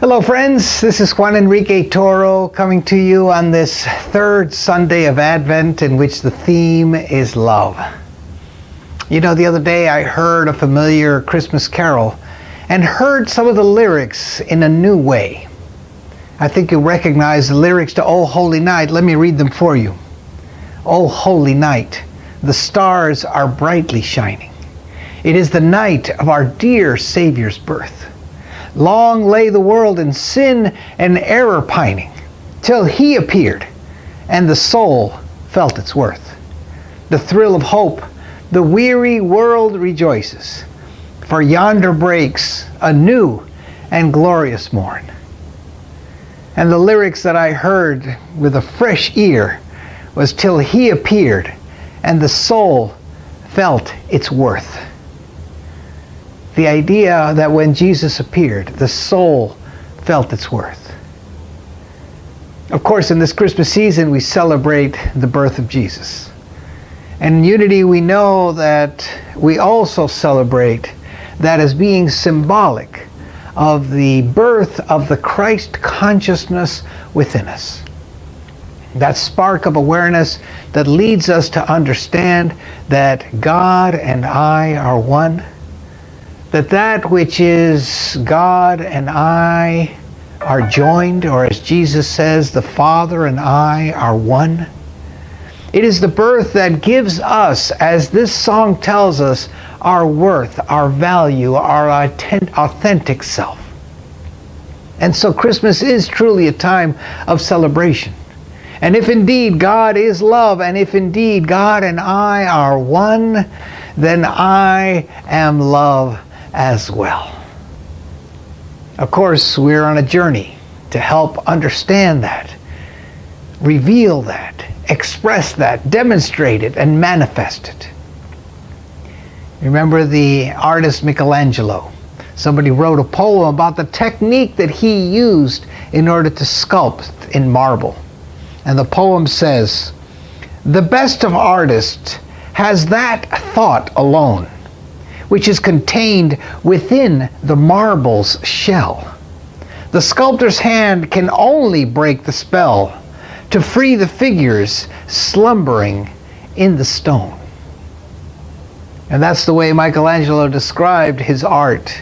Hello friends, this is Juan Enrique Toro coming to you on this third Sunday of Advent in which the theme is love. You know, the other day I heard a familiar Christmas carol and heard some of the lyrics in a new way. I think you'll recognize the lyrics to O Holy Night. Let me read them for you. O holy night, the stars are brightly shining. It is the night of our dear Savior's birth. Long lay the world in sin and error pining, till He appeared, and the soul felt its worth. The thrill of hope, the weary world rejoices, for yonder breaks a new and glorious morn. And the lyrics that I heard with a fresh ear was till He appeared, and the soul felt its worth. The idea that when Jesus appeared, the soul felt its worth. Of course, in this Christmas season, we celebrate the birth of Jesus. And in Unity, we know that we also celebrate that as being symbolic of the birth of the Christ consciousness within us. That spark of awareness that leads us to understand that God and I are one. That which is God and I are joined, or as Jesus says, the Father and I are one. It is the birth that gives us, as this song tells us, our worth, our value, our authentic self. And so Christmas is truly a time of celebration. And if indeed God is love, and if indeed God and I are one, then I am love as well. Of course, we're on a journey to help understand that, reveal that, express that, demonstrate it, and manifest it. Remember the artist Michelangelo? Somebody wrote a poem about the technique that he used in order to sculpt in marble. And the poem says, "The best of artists has that thought alone, which is contained within the marble's shell. The sculptor's hand can only break the spell to free the figures slumbering in the stone." And that's the way Michelangelo described his art.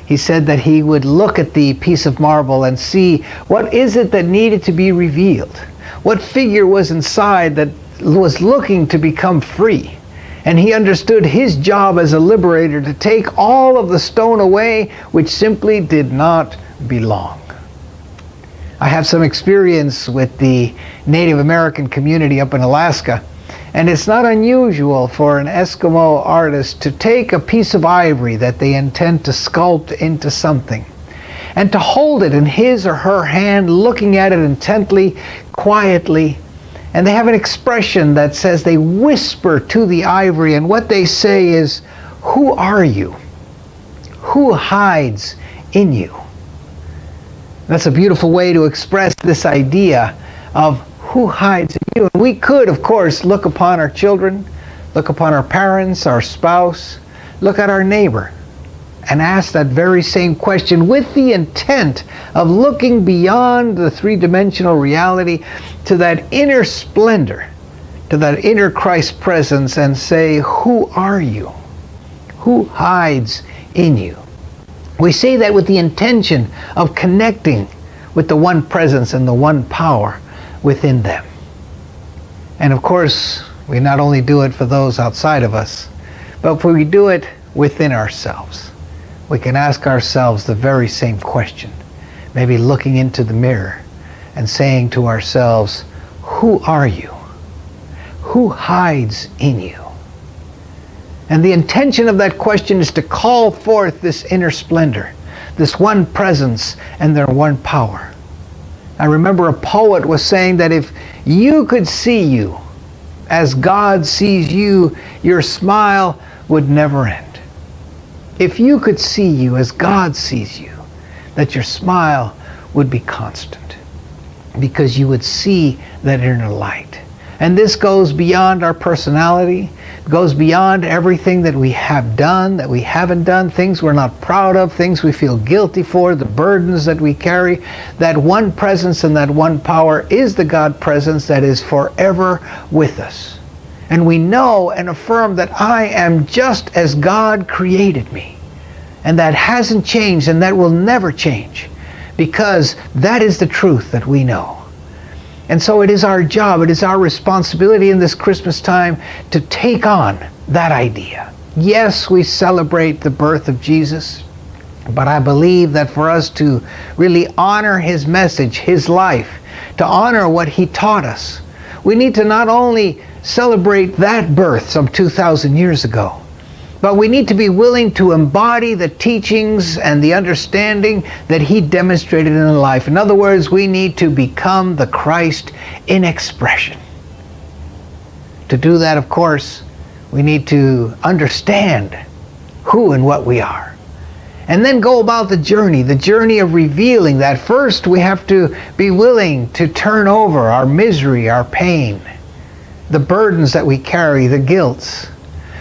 He said that he would look at the piece of marble and see what is it that needed to be revealed. What figure was inside that was looking to become free. And he understood his job as a liberator to take all of the stone away which simply did not belong. I have some experience with the Native American community up in Alaska, and it's not unusual for an Eskimo artist to take a piece of ivory that they intend to sculpt into something, and to hold it in his or her hand, looking at it intently, quietly. And they have an expression that says they whisper to the ivory, and what they say is, "Who are you? Who hides in you?" That's a beautiful way to express this idea of who hides in you. And we could, of course, look upon our children, look upon our parents, our spouse, look at our neighbor, and ask that very same question with the intent of looking beyond the three-dimensional reality to that inner splendor, to that inner Christ presence, and say, "Who are you? Who hides in you?" We say that with the intention of connecting with the one presence and the one power within them. And of course, we not only do it for those outside of us, but we do it within ourselves. We can ask ourselves the very same question, maybe looking into the mirror and saying to ourselves, "Who are you? Who hides in you?" And the intention of that question is to call forth this inner splendor, this one presence and their one power. I remember a poet was saying that if you could see you as God sees you, your smile would never end. If you could see you as God sees you, that your smile would be constant, because you would see that inner light. And this goes beyond our personality. goes beyond everything that we have done, that we haven't done, things we're not proud of, things we feel guilty for, the burdens that we carry. That one presence and that one power is the God presence that is forever with us. And we know and affirm that I am just as God created me. And that hasn't changed, and that will never change, because that is the truth that we know. And so it is our job, it is our responsibility in this Christmas time to take on that idea. Yes, we celebrate the birth of Jesus, but I believe that for us to really honor his message, his life, to honor what he taught us, we need to not only celebrate that birth some 2,000 years ago, but we need to be willing to embody the teachings and the understanding that he demonstrated in life. In other words, we need to become the Christ in expression. To do that, of course, we need to understand who and what we are. And then go about the journey of revealing that. First, we have to be willing to turn over our misery, our pain, the burdens that we carry, the guilt.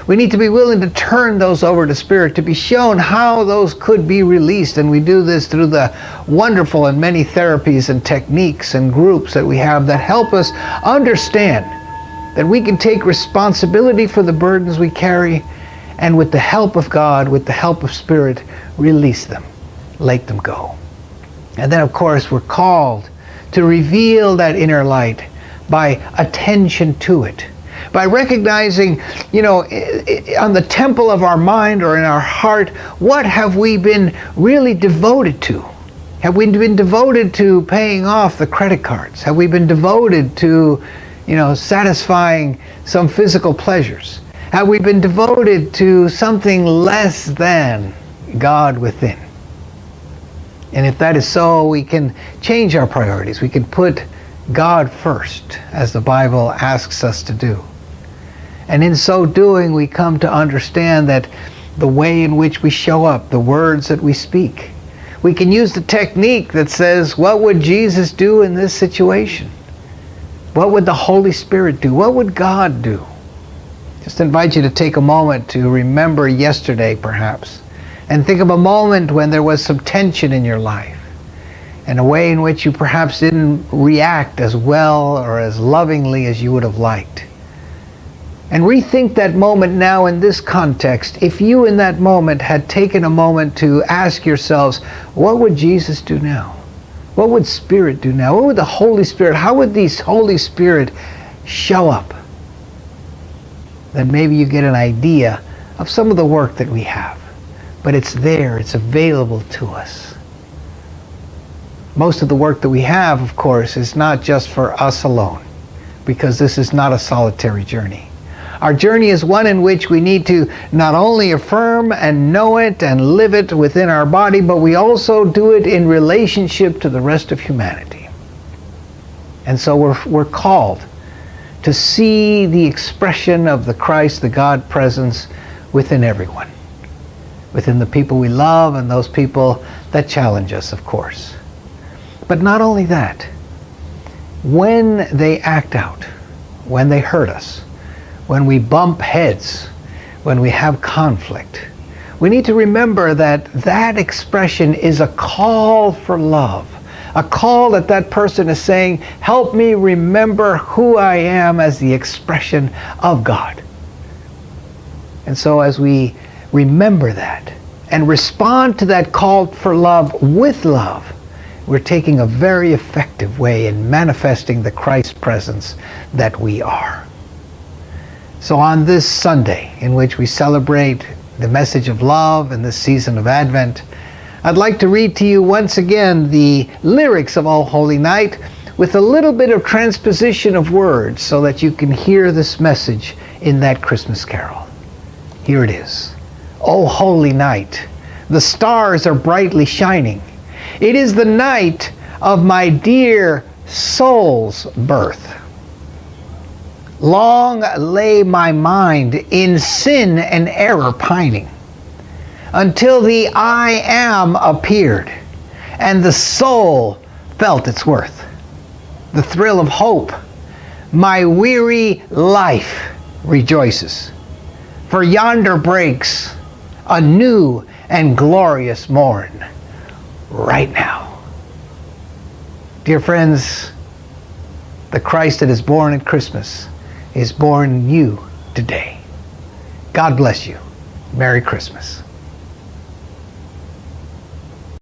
We need to be willing to turn those over to Spirit, to be shown how those could be released. And we do this through the wonderful and many therapies and techniques and groups that we have that help us understand that we can take responsibility for the burdens we carry, and with the help of God, with the help of Spirit, release them, let them go. And then, of course, we're called to reveal that inner light by attention to it. By recognizing, on the temple of our mind or in our heart, what have we been really devoted to? Have we been devoted to paying off the credit cards? Have we been devoted to, satisfying some physical pleasures? Have we been devoted to something less than God within? And if that is so, we can change our priorities. We can put God first, as the Bible asks us to do. And in so doing, we come to understand that the way in which we show up, the words that we speak, we can use the technique that says, what would Jesus do in this situation? What would the Holy Spirit do? What would God do? Just invite you to take a moment to remember yesterday, perhaps, and think of a moment when there was some tension in your life, and a way in which you perhaps didn't react as well or as lovingly as you would have liked. And rethink that moment now in this context. If you in that moment had taken a moment to ask yourselves, what would Jesus do now? What would Spirit do now? What would the Holy Spirit, how would the Holy Spirit show up? Then maybe you get an idea of some of the work that we have. But it's there, it's available to us. Most of the work that we have, of course, is not just for us alone, because this is not a solitary journey. Our journey is one in which we need to not only affirm and know it and live it within our body, but we also do it in relationship to the rest of humanity. And so we're called to see the expression of the Christ, the God presence within everyone. Within the people we love and those people that challenge us, of course. But not only that, when they act out, when they hurt us, when we bump heads, when we have conflict, we need to remember that that expression is a call for love. A call that that person is saying, help me remember who I am as the expression of God. And so as we remember that and respond to that call for love with love, we're taking a very effective way in manifesting the Christ presence that we are. So on this Sunday, in which we celebrate the message of love in this season of Advent, I'd like to read to you once again the lyrics of O Holy Night with a little bit of transposition of words so that you can hear this message in that Christmas carol. Here it is. O Holy Night, the stars are brightly shining. It is the night of my dear soul's birth. Long lay my mind in sin and error pining, until the I Am appeared, and the soul felt its worth. The thrill of hope, my weary life rejoices. For yonder breaks a new and glorious morn right now. Dear friends, the Christ that is born at Christmas is born in you today. God bless you. Merry Christmas.